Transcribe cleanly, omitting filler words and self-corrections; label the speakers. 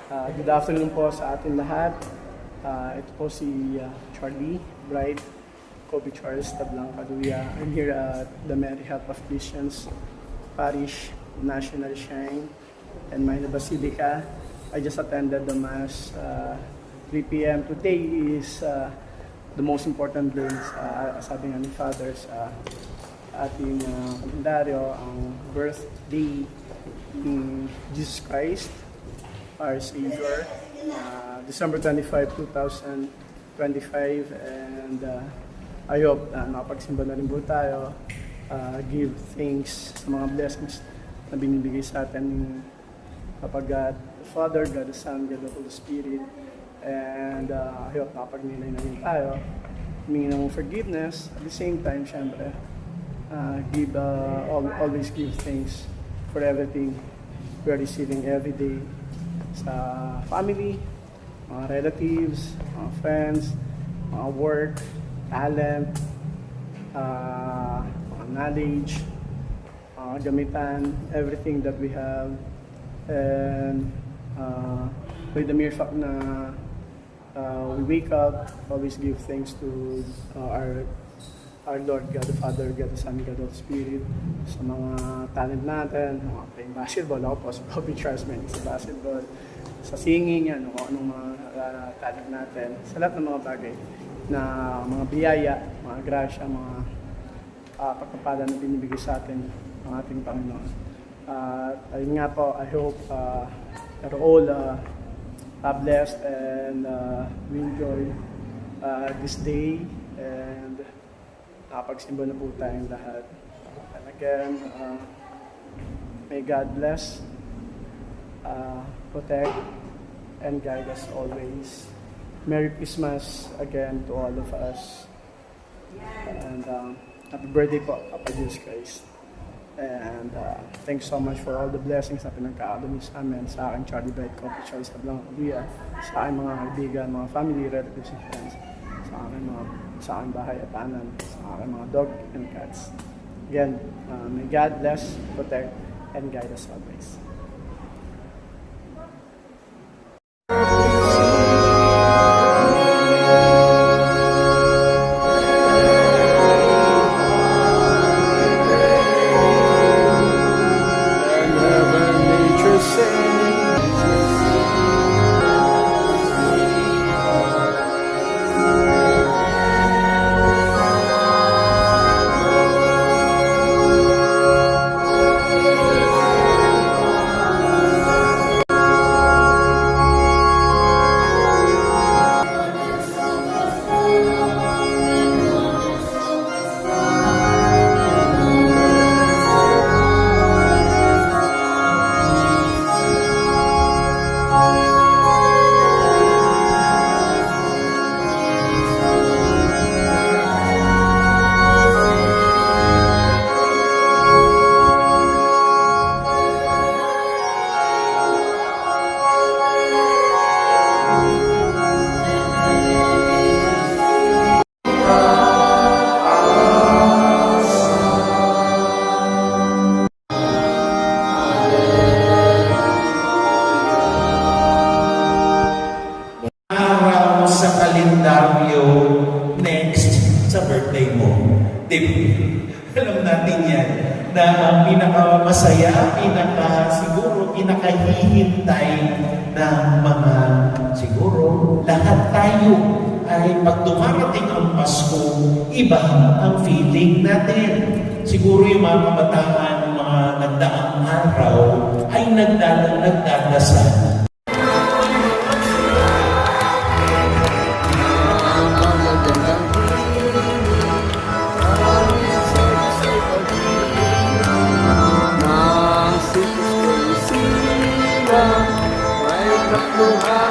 Speaker 1: Good afternoon po sa atin lahat. Ito po si Charlie Bright, Kobe Charles Tablang Kaduya. I'm here at the Mary Help of Christians Parish National Shrine and Minor Basilica. I just attended the Mass 3 p.m. Today is the most important day, sabi nga ni Father, sa ating kalendaryo, ang birthday ni Jesus Christ, our Savior, December 25, 2025, and I hope nakapagsimba na rin po tayo, give thanks sa mga blessings na binibigay sa atin kapag God the Father, God the Son, God the Holy Spirit, and I hope nakapag-nilay na rin tayo, humingi ng forgiveness, at the same time, syempre, always give thanks for everything we are receiving every day sa family, mga relatives, mga friends, mga work, talent, mga knowledge, mga gamitan, everything that we have. And with the mere fact na we wake up, always give thanks to our Lord, God the Father, God the Son, God the Holy Spirit, sa mga talent natin, mga playing basketball, ako po si Bobby Charles, sa basketball, sa singing, kung anong mga talent natin, sa lahat ng mga bagay na mga biyaya, mga grasya, mga pagpapala na binibigay sa atin ng ating Panginoon. Ayun nga po, I hope you're all blessed and we enjoy this day, and nakapagsimba na po tayong lahat. And again, may God bless, protect, and guide us always. Merry Christmas again to all of us. And happy birthday po, Papa Jesus Christ. And thanks so much for all the blessings na pinagkakalami sa amin, sa akin, Charlie Bright, Kobe Charles Tablang Kaduya, sa aking mga kaibigan, mga family, relatives, and friends, sa aking bahay at tanan, sa aking mga dog and cats. Again, may God bless, protect, and guide us always.
Speaker 2: Sa kalendaryo next sa birthday mo. Diba? Alam natin yan na ang pinakamasaya, siguro pinakahihintay ng mga siguro lahat tayo ay pag dumarating ang Pasko, iba ang feeling natin. Siguro yung mga kabataan, mga nagdaang araw ay nagdadasal.
Speaker 3: Tuhan.